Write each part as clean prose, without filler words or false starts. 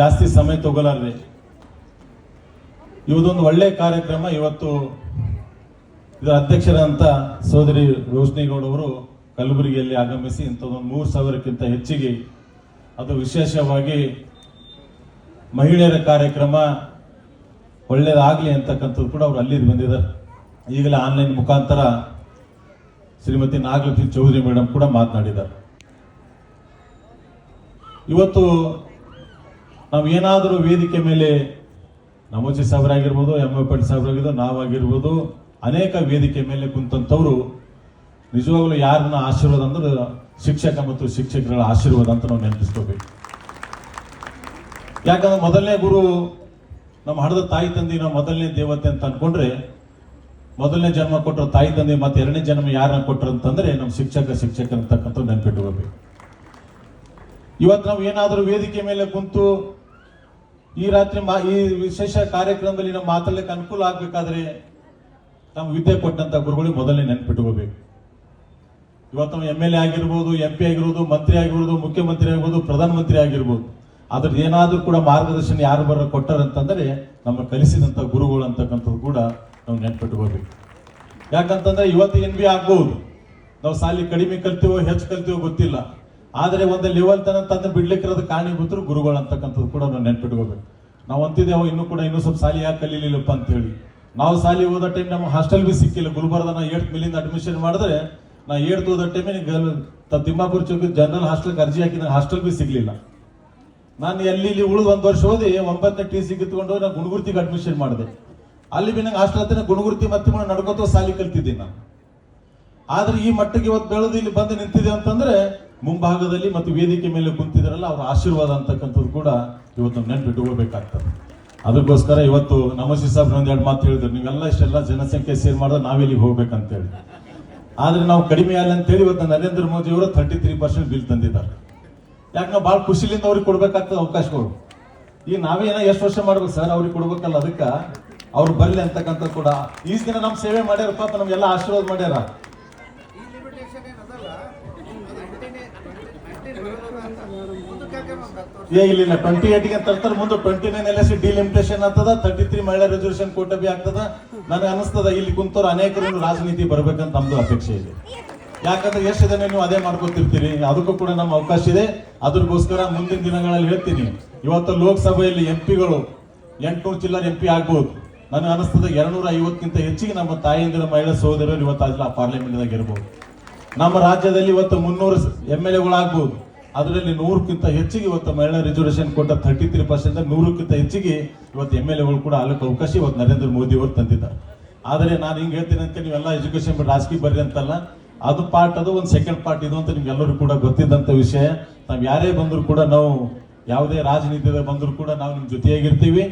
ಜಾಸ್ತಿ ಸಮಯ ತಗೊಳ್ಳಾರ್ರಿ. ಇವತ್ತೊಂದು ಒಳ್ಳೆ ಕಾರ್ಯಕ್ರಮ. ಇವತ್ತು ಇದರ ಅಧ್ಯಕ್ಷರಂತ ಸೋದರಿ ರೋಶ್ನಿಗೌಡ ಅವರು ಕಲಬುರಗಿಯಲ್ಲಿ ಆಗಮಿಸಿ ಇಂಥದ್ದೊಂದು 3,000ಕ್ಕಿಂತ ಹೆಚ್ಚಿಗೆ, ಅದು ವಿಶೇಷವಾಗಿ ಮಹಿಳೆಯರ ಕಾರ್ಯಕ್ರಮ ಒಳ್ಳೇದಾಗಲಿ ಅಂತಕ್ಕಂಥದ್ದು ಕೂಡ ಅವರು ಅಲ್ಲಿ ಬಂದಿದ್ದಾರೆ. ಈಗಲೇ ಆನ್ಲೈನ್ ಮುಖಾಂತರ ಶ್ರೀಮತಿ ನಾಗಲಕ್ಷ್ಮಿ ಚೌಧರಿ ಮೇಡಮ್ ಕೂಡ ಮಾತನಾಡಿದ್ದಾರೆ. ಇವತ್ತು ನಾವು ಏನಾದರೂ ವೇದಿಕೆ ಮೇಲೆ ನಮೋಜಿ ಸಾಹೇಬರಾಗಿರ್ಬೋದು, ಎಂ.ಎ. ಪಾಟೀಲ್ ಸಾಹೇಬರಾಗಿರ್ಬೋದು, ನಾವಾಗಿರ್ಬೋದು, ಅನೇಕ ವೇದಿಕೆ ಮೇಲೆ ಕುಂತಂಥವ್ರು ನಿಜವಾಗ್ಲೂ ಯಾರನ್ನ ಆಶೀರ್ವಾದ ಅಂದ್ರೆ ಶಿಕ್ಷಕ ಮತ್ತು ಶಿಕ್ಷಕರ ಆಶೀರ್ವಾದ ಅಂತ ನಾವು ನೆನಪಿಸ್ಕೋಬೇಕು. ಯಾಕಂದ್ರೆ ಮೊದಲನೇ ಗುರು ನಮ್ಮ ಹಡದ ತಾಯಿ ತಂದೆ, ನಾವು ಮೊದಲನೇ ದೇವತೆ ಅಂತ ಅನ್ಕೊಂಡ್ರೆ, ಮೊದಲನೇ ಜನ್ಮ ಕೊಟ್ಟರು ತಾಯಿ ತಂದೆ, ಮತ್ತೆ ಎರಡನೇ ಜನ್ಮ ಯಾರನ್ನ ಕೊಟ್ಟರು ಅಂತಂದ್ರೆ ನಮ್ಮ ಶಿಕ್ಷಕ ಅಂತಕ್ಕಂಥ ನೆನಪಿಟ್ಕೋಬೇಕು. ಇವತ್ತು ನಾವು ಏನಾದರೂ ವೇದಿಕೆ ಮೇಲೆ ಕುಂತು ಈ ರಾತ್ರಿ ಈ ವಿಶೇಷ ಕಾರ್ಯಕ್ರಮದಲ್ಲಿ ನಾವು ಮಾತಾಡ್ಲಿಕ್ಕೆ ಅನುಕೂಲ ಆಗ್ಬೇಕಾದ್ರೆ ನಾವು ವಿದ್ಯೆ ಕೊಟ್ಟಂತ ಗುರುಗಳಿಗೆ ಮೊದಲನೇ ನೆನಪಿಟ್ಕೋಬೇಕು. ಇವತ್ತು ನಾವು ಎಂ.ಎಲ್.ಎ. ಆಗಿರ್ಬೋದು, MP ಆಗಿರ್ಬೋದು, ಮಂತ್ರಿ ಆಗಿರ್ಬೋದು, ಮುಖ್ಯಮಂತ್ರಿ ಆಗಿರ್ಬೋದು, ಪ್ರಧಾನಮಂತ್ರಿ ಆಗಿರ್ಬೋದು, ಅದ್ರ ಏನಾದ್ರೂ ಕೂಡ ಮಾರ್ಗದರ್ಶನ ಯಾರು ಬರ ಕೊಟ್ಟಾರಂತಂದ್ರೆ ನಮ್ಮ ಕಲಿಸಿದಂತ ಗುರುಗಳು ಅಂತಕ್ಕಂಥದ್ದು ಕೂಡ ನಾವು ನೆನಪಿಟ್ಕೋಬೇಕು. ಯಾಕಂತಂದ್ರೆ ಇವತ್ತು NB ಆಗ್ಬಹುದು, ನಾವು ಸಾಲಿ ಕಡಿಮೆ ಕಲ್ತೀವೋ ಹೆಚ್ಚು ಕಲ್ತೀವೋ ಗೊತ್ತಿಲ್ಲ, ಆದರೆ ಒಂದು ಲೆವೆಲ್ ತಂದು ಬಿಡ್ಲಿಕ್ಕಿರೋದು ಕಾರಣೀಭೂತರು ಗುರುಗಳು ಅಂತಕ್ಕಂಥದ್ದು ಕೂಡ ನಾವು ನೆನ್ಪಿಟ್ಕೋಬೇಕು. ನಾವು ಅಂತಿದ್ದೇವೆ ಇನ್ನೂ ಸ್ವಲ್ಪ ಸಾಲಿ ಯಾಕೆ ಕಲೀಲಿಲ್ಲಪ್ಪ ಅಂತ ಹೇಳಿ. ನಾವು ಸಾಲಿ ಓದೋ ಟೈಮ್ ನಮ್ಮ ಹಾಸ್ಟೆಲ್ ಬಿ ಸಿಕ್ಕಿಲ್ಲ. ಗುಲ್ಬರ್ಗ ನಾ 8th ಮೇಲಿಂದ ಅಡ್ಮಿಷನ್ ಮಾಡಿದ್ರೆ ನಾ 8th ಓದೋ ಟೈಮೇ ತಿಮ್ಮಾಪುರ ಚೌಕಿ ಜನರಲ್ ಹಾಸ್ಟೆಲ್ಗೆ ಅರ್ಜಿ ಹಾಕಿ ನಂಗೆ ಹಾಸ್ಟೆಲ್ ಬಿ ಸಿಗ್ಲಿಲ್ಲ. ನಾನು ಎಲ್ಲಿ ಉಳಿದು 1 ವರ್ಷ ಓದಿ 9ನೇ TC ಕಿತ್ಕೊಂಡು ನಾನು ಗುಣಗುರ್ತಿಗೆ ಅಡ್ಮಿಷನ್ ಮಾಡಿದೆ. ಅಲ್ಲಿ ಬಿ ನಂಗೆ ಹಾಸ್ಟೆಲ್ ಹತ್ತಿರ ಗುಣಗುರ್ತಿ ಮತ್ತೆ ನಡ್ಕೋತ ಸಾಲಿ ಕಲ್ತಿದ್ದೀನಿ ನಾನು. ಆದ್ರೆ ಈ ಮಟ್ಟಿಗೆ ಇವತ್ತು ಬೆಳೆದು ಇಲ್ಲಿ ಬಂದು ನಿಂತಿದೆ ಅಂತಂದ್ರೆ ಮುಂಭಾಗದಲ್ಲಿ ಮತ್ತು ವೇದಿಕೆ ಮೇಲೆ ಕುಂತಿದ್ರಲ್ಲ ಅವ್ರ ಆಶೀರ್ವಾದ ಅಂತಕ್ಕಂಥದ್ದು ಕೂಡ ಇವತ್ತು ನೆನ್ಪಿಟ್ಕೋಬೇಕಾಗ್ತದೆ. ಅದಕ್ಕೋಸ್ಕರ ಇವತ್ತು ನಮೋಜಿ ಸಾಹೇಬ್ ಒಂದೆರಡು ಮಾತು ಹೇಳಿದ್ರು, ನೀವೆಲ್ಲ ಇಷ್ಟೆಲ್ಲ ಜನಸಂಖ್ಯೆ ಸೇರ್ ಮಾಡಿದ್ರೆ ನಾವೆಲ್ಲಿಗೆ ಹೋಗ್ಬೇಕಂತೇಳಿ. ಆದ್ರೆ ನಾವು ಕಡಿಮೆ ಅಲ್ಲ ಅಂತೇಳಿ ಇವತ್ತು ನರೇಂದ್ರ ಮೋದಿ ಅವರು 33% ಬಿಲ್ ತಂದಿದ್ದಾರೆ. ಯಾಕೆ ನಾವು ಭಾಳ ಖುಷಿಲಿಂದ ಅವ್ರಿಗೆ ಕೊಡ್ಬೇಕಾಗ್ತದೆ ಅವಕಾಶಗಳು. ಈಗ ನಾವೇನೋ ಎಷ್ಟು ವರ್ಷ ಮಾಡ್ಬೇಕು ಸರ್, ಅವ್ರಿಗೆ ಕೊಡ್ಬೇಕಲ್ಲ, ಅದಕ್ಕೆ ಅವ್ರು ಬರ್ಲಿ ಅಂತಕ್ಕಂಥ ಕೂಡ ಈ ದಿನ ನಮ್ಮ ಸೇವೆ ಮಾಡ್ಯಾರ, ಪಾಪ ನಮ್ಗೆಲ್ಲ ಆಶೀರ್ವಾದ ಮಾಡ್ಯಾರ. ಇಲ್ಲ 28ಗೆ ತರ್ತಾರೆ, ಮುಂದೆ 29 LSC ಡಿಲಿಮಿಟೇಷನ್ ಆಗ್ತದ, 33 ಮಹಿಳಾ ರಿಸರ್ವೇಶನ್ ಕೋಟ ಬಿ ಆಗ್ತದ. ನನಗೆ ಅನಿಸ್ತದ ಇಲ್ಲಿ ಕುಂತವ್ರು ಅನೇಕರು ರಾಜನೀತಿ ಬರ್ಬೇಕಂತ ನಮ್ದು ಅಪೇಕ್ಷೆ ಇದೆ. ಯಾಕಂದ್ರೆ ಎಷ್ಟು ದಿನ ನೀವು ಅದೇ ಮಾಡ್ಕೊತಿರ್ತೀರಿ, ಅದಕ್ಕೂ ಕೂಡ ನಮ್ಮ ಅವಕಾಶ ಇದೆ. ಅದ್ರಗೋಸ್ಕರ ಮುಂದಿನ ದಿನಗಳಲ್ಲಿ ಹೇಳ್ತೀನಿ, ಇವತ್ತು ಲೋಕಸಭೆಯಲ್ಲಿ MP-ಗಳು 800 ಚಿಲ್ಲರ್ MP ಆಗ್ಬಹುದು. ನನಗೆ ಅನಿಸ್ತದ 250ಕ್ಕಿಂತ ಹೆಚ್ಚಿಗೆ ನಮ್ಮ ತಾಯಂದಿರ ಮಹಿಳಾ ಸಹೋದರರು ಇವತ್ತು ಪಾರ್ಲಿಮೆಂಟ್ದಾಗ ಇರ್ಬೋದು. ನಮ್ಮ ರಾಜ್ಯದಲ್ಲಿ ಇವತ್ತು 300 MLA-ಗಳು ಆಗ್ಬಹುದು. ಅದರಲ್ಲಿ 100ಕ್ಕಿಂತ ಹೆಚ್ಚಿಗೆ ಇವತ್ತು ಮಹಿಳಾ ರಿಸರ್ವೇಶನ್ ಕೊಟ್ಟ 33%, 100ಕ್ಕಿಂತ ಹೆಚ್ಚಿಗೆ ಇವತ್ತು MLA-ಗಳು ಕೂಡ ಆಗಲಿಕ್ಕೆ ಅವಕಾಶ ಇವತ್ತು ನರೇಂದ್ರ ಮೋದಿ ಅವರು ತಂದಿದ್ದಾರೆ. ಆದರೆ ನಾನು ಹಿಂಗೆ ಹೇಳ್ತೀನಿ ಅಂತ ನೀವೆಲ್ಲ ಎಜುಕೇಶನ್ ಬಿಟ್ಟು ರಾಜಕೀಯ ಬರ್ರಿ ಅಂತಲ್ಲ, ಅದು ಪಾರ್ಟ್, ಅದು ಒಂದು ಸೆಕೆಂಡ್ ಪಾರ್ಟ್ ಇದು ಅಂತ ನಿಮ್ಗೆಲ್ಲರೂ ಕೂಡ ಗೊತ್ತಿದ್ದಂಥ ವಿಷಯ. ನಾವು ಯಾರೇ ಬಂದರೂ ಕೂಡ, ನಾವು ಯಾವುದೇ ರಾಜನೀತಿಯಿಂದ ಬಂದರೂ ಕೂಡ ನಾವು ನಿಮ್ಮ ಜೊತೆಯಾಗಿರ್ತೀವಿ.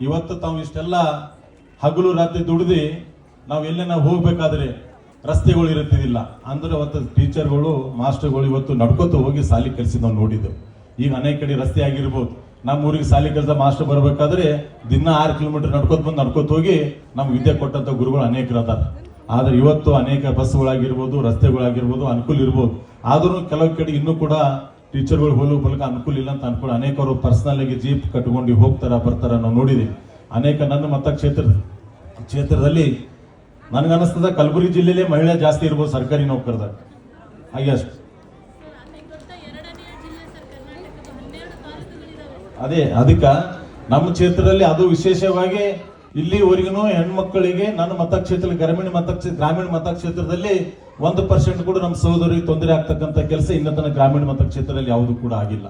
ಇವತ್ತು ತಾವು ಇಷ್ಟೆಲ್ಲ ಹಗಲು ರಾತ್ರಿ ದುಡಿದು ನಾವು ಎಲ್ಲೇ ನಾವು ಹೋಗ್ಬೇಕಾದ್ರೆ ರಸ್ತೆಗಳು ಇರುತ್ತಿದ್ದಿಲ್ಲ ಅಂದ್ರೆ ಅವತ್ತು ಟೀಚರ್ಗಳು ಮಾಸ್ಟರ್ಗಳು ಇವತ್ತು ನಡ್ಕೋತ ಹೋಗಿ ಸಾಲಿ ಕಲಿಸಿ ನಾವು ನೋಡಿದ್ದೆವು. ಈಗ ಅನೇಕ ಕಡೆ ರಸ್ತೆ ಆಗಿರ್ಬೋದು, ನಮ್ಮ ಊರಿಗೆ ಸಾಲಿ ಕೆಲಸ ಮಾಸ್ಟರ್ ಬರಬೇಕಾದ್ರೆ ದಿನ 6 ಕಿಲೋಮೀಟರ್ ನಡ್ಕೋತ ಹೋಗಿ ನಮ್ಗೆ ವಿದ್ಯೆ ಕೊಟ್ಟಂತ ಗುರುಗಳು ಅನೇಕರು ಅದಾರ. ಆದ್ರೆ ಇವತ್ತು ಅನೇಕ ಬಸ್ಗಳಾಗಿರ್ಬೋದು, ರಸ್ತೆಗಳಾಗಿರ್ಬೋದು ಅನುಕೂಲ ಇರ್ಬೋದು. ಆದ್ರೂ ಕೆಲವು ಕಡೆ ಇನ್ನೂ ಕೂಡ ಟೀಚರ್ಗಳು ಹೋಗಲಿಕ್ಕೆ ಅನುಕೂಲ ಇಲ್ಲ ಅಂತ ಅನ್ಕೊಂಡು ಅನೇಕರು ಪರ್ಸನಲ್ ಆಗಿ ಜೀಪ್ ಕಟ್ಕೊಂಡು ಹೋಗ್ತಾರ ಬರ್ತಾರ ನಾವು ನೋಡಿದೀವಿ. ಅನೇಕ ನನ್ನ ಮತಕ್ಷೇತ್ರದಲ್ಲಿ ನನಗನ್ನಿಸ್ತದ ಕಲಬುರಗಿ ಜಿಲ್ಲೆಯಲ್ಲಿ ಮಹಿಳೆ ಜಾಸ್ತಿ ಇರ್ಬೋದು ಸರ್ಕಾರಿ ನೌಕರದಾಗ. ಹಾಗೆ ಅದಕ್ಕೆ ನಮ್ಮ ಕ್ಷೇತ್ರದಲ್ಲಿ ಅದು ವಿಶೇಷವಾಗಿ ಇಲ್ಲಿವರೆಗೂ ಹೆಣ್ಮಕ್ಕಳಿಗೆ ನನ್ನ ಮತಕ್ಷೇತ್ರ ಗ್ರಾಮೀಣ ಮತಕ್ಷೇತ್ರದಲ್ಲಿ 1% ಕೂಡ ನಮ್ಮ ಸಹೋದರಿಗೆ ತೊಂದರೆ ಆಗ್ತಕ್ಕಂಥ ಕೆಲಸ ಇನ್ನತನ ಗ್ರಾಮೀಣ ಮತಕ್ಷೇತ್ರದಲ್ಲಿ ಯಾವುದು ಕೂಡ ಆಗಿಲ್ಲ.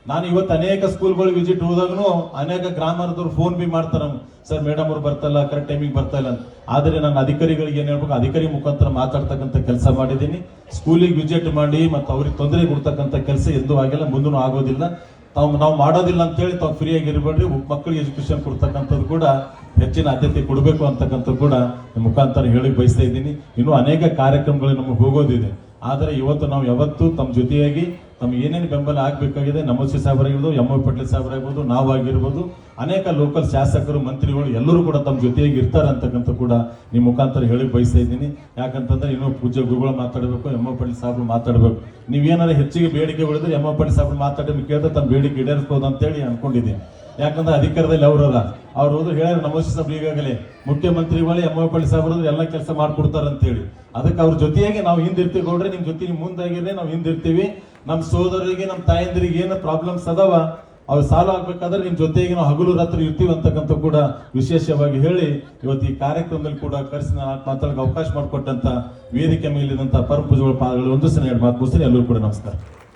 ನಾನು ಇವತ್ತು ಅನೇಕ ಸ್ಕೂಲ್ಗಳಿಗೆ ವಿಸಿಟ್ ಹೋದಾಗೂ ಅನೇಕ ಗ್ರಾಮದವ್ರು ಫೋನ್ ಬಿ ಮಾಡ್ತಾರ, ಸರ್ ಮೇಡಮ್ ಅವ್ರು ಬರ್ತಲ್ಲ, ಕರೆಕ್ಟ್ ಟೈಮಿಗೆ ಬರ್ತಾ ಇಲ್ಲ ಅಂತ. ಆದರೆ ನಾನು ಅಧಿಕಾರಿಗಳಿಗೆ ಏನ್ ಹೇಳ್ಬೇಕು, ಅಧಿಕಾರಿ ಮುಖಾಂತರ ಮಾತಾಡ್ತಕ್ಕಂಥ ಕೆಲಸ ಮಾಡಿದ್ದೀನಿ. ಸ್ಕೂಲಿಗೆ ವಿಸಿಟ್ ಮಾಡಿ ಮತ್ತು ಅವ್ರಿಗೆ ತೊಂದರೆ ಕೊಡ್ತಕ್ಕಂಥ ಕೆಲಸ ಎಂದೂ ಆಗಿಲ್ಲ, ಮುಂದೂ ಆಗೋದಿಲ್ಲ. ನಾವು ಮಾಡೋದಿಲ್ಲ ಅಂತೇಳಿ ತಾವು ಫ್ರೀಯಾಗಿ ಇರಬೇಡ್ರಿ. ಮಕ್ಕಳಿಗೆ ಎಜುಕೇಶನ್ ಕೊಡ್ತಕ್ಕಂಥದ್ದು ಕೂಡ ಹೆಚ್ಚಿನ ಆದ್ಯತೆ ಕೊಡಬೇಕು ಅಂತಕ್ಕಂಥದ್ದು ಕೂಡ ಮುಖಾಂತರ ಹೇಳಿ ಬಯಸ್ತಾ ಇದ್ದೀನಿ. ಇನ್ನೂ ಅನೇಕ ಕಾರ್ಯಕ್ರಮಗಳು ನಮಗೆ ಹೋಗೋದಿದೆ. ಆದರೆ ಇವತ್ತು ನಾವು ಯಾವತ್ತೂ ತಮ್ಮ ಜೊತೆಯಾಗಿ ತಮ್ಗೆ ಏನೇನು ಬೆಂಬಲ ಆಗಬೇಕಾಗಿದೆ, ನಮೋಸಿ ಸಾಹೇಬರಾಗಿರ್ಬೋದು, ಎಂ.ಒ. ಪಾಟೀಲ್ ಸಾಹೇಬರಾಗಿರ್ಬೋದು, ನಾವಾಗಿರ್ಬೋದು, ಅನೇಕ ಲೋಕಲ್ ಶಾಸಕರು, ಮಂತ್ರಿಗಳು ಎಲ್ಲರೂ ಕೂಡ ತಮ್ಮ ಜೊತೆಯಾಗಿ ಇರ್ತಾರೆ ಅಂತಕ್ಕಂಥ ಕೂಡ ನಿಮ್ಮ ಮುಖಾಂತರ ಹೇಳಿ ಬಯಸ್ತಾ ಇದ್ದೀನಿ. ಯಾಕಂತಂದ್ರೆ ಇನ್ನೂ ಪೂಜ್ಯ ಗುರುಗಳು ಮಾತಾಡಬೇಕು, ಎಂ.ಒ. ಪಾಟೀಲ್ ಸಾಹೇಬರು ಮಾತಾಡಬೇಕು. ನೀವೇನಾದ್ರು ಹೆಚ್ಚಿಗೆ ಬೇಡಿಕೆ ಉಳಿದ್ರೆ ಎಂ.ಒ. ಪಾಟೀಲ್ ಸಾಹೇಬರು ಮಾತಾಡಿ ಕೇಳಿದ್ರೆ ತಮ್ಮ ಬೇಡಿಕೆ ಈಡೇರಿಸ್ಬೋದು ಅಂತೇಳಿ ಅನ್ಕೊಂಡಿದ್ದೀನಿ. ಯಾಕಂದ್ರೆ ಅಧಿಕಾರದಲ್ಲಿ ಅವರಲ್ಲ, ಅವ್ರು ಹೋದ್ರು ಹೇಳ್ಯಾರ ನಮೋಸಿ ಸಾಹೇಬ್ರು ಈಗಾಗಲೇ ಮುಖ್ಯಮಂತ್ರಿಗಳು ಎಂ.ಒ. ಪಾಟೀಲ್ ಸಾಹೇಬರು ಎಲ್ಲ ಕೆಲಸ ಮಾಡ್ಕೊಡ್ತಾರ ಅಂತೇಳಿ. ಅದಕ್ಕೆ ಅವ್ರ ಜೊತೆಯಾಗಿ ನಾವು ಹಿಂದಿರ್ತೀವಿ ಗೌಡ್ರೆ, ನಿಮ್ ಜೊತೆ ನೀವು ಮುಂದಾಗಿರ್ರಿ, ನಾವು ಹಿಂದಿರ್ತೀವಿ. ನಮ್ಮ ಸೋದರಿಗೆ, ನಮ್ಮ ತಾಯಂದಿರಿಗೆ ಏನು ಪ್ರಾಬ್ಲಮ್ಸ್ ಅದಾವ ಅವ್ರು ಸಾಲ್ವ್ ಆಗ್ಬೇಕಾದ್ರೆ ನಿಮ್ ಜೊತೆಗೆ ನಾವು ಹಗಲು ರಾತ್ರಿ ಇರ್ತೀವಿ ಅಂತಕ್ಕಂಥ ಕೂಡ ವಿಶೇಷವಾಗಿ ಹೇಳಿ ಇವತ್ತು ಈ ಕಾರ್ಯಕ್ರಮದಲ್ಲಿ ಕೂಡ ಕರೆಸಿ ಮಾತಾಡಕ್ಕೆ ಅವಕಾಶ ಮಾಡಿಕೊಟ್ಟಂತ ವೇದಿಕೆ ಮೇಲಿದಂತ ಪರಮ ಪೂಜೆಗಳ ಪಾದಗಳು ಒಂದು ಸಲ ಎರಡು ಮಾತು ಮುಗಿಸ್ತೀನಿ. ಎಲ್ಲರೂ ಕೂಡ ನಮಸ್ಕಾರ.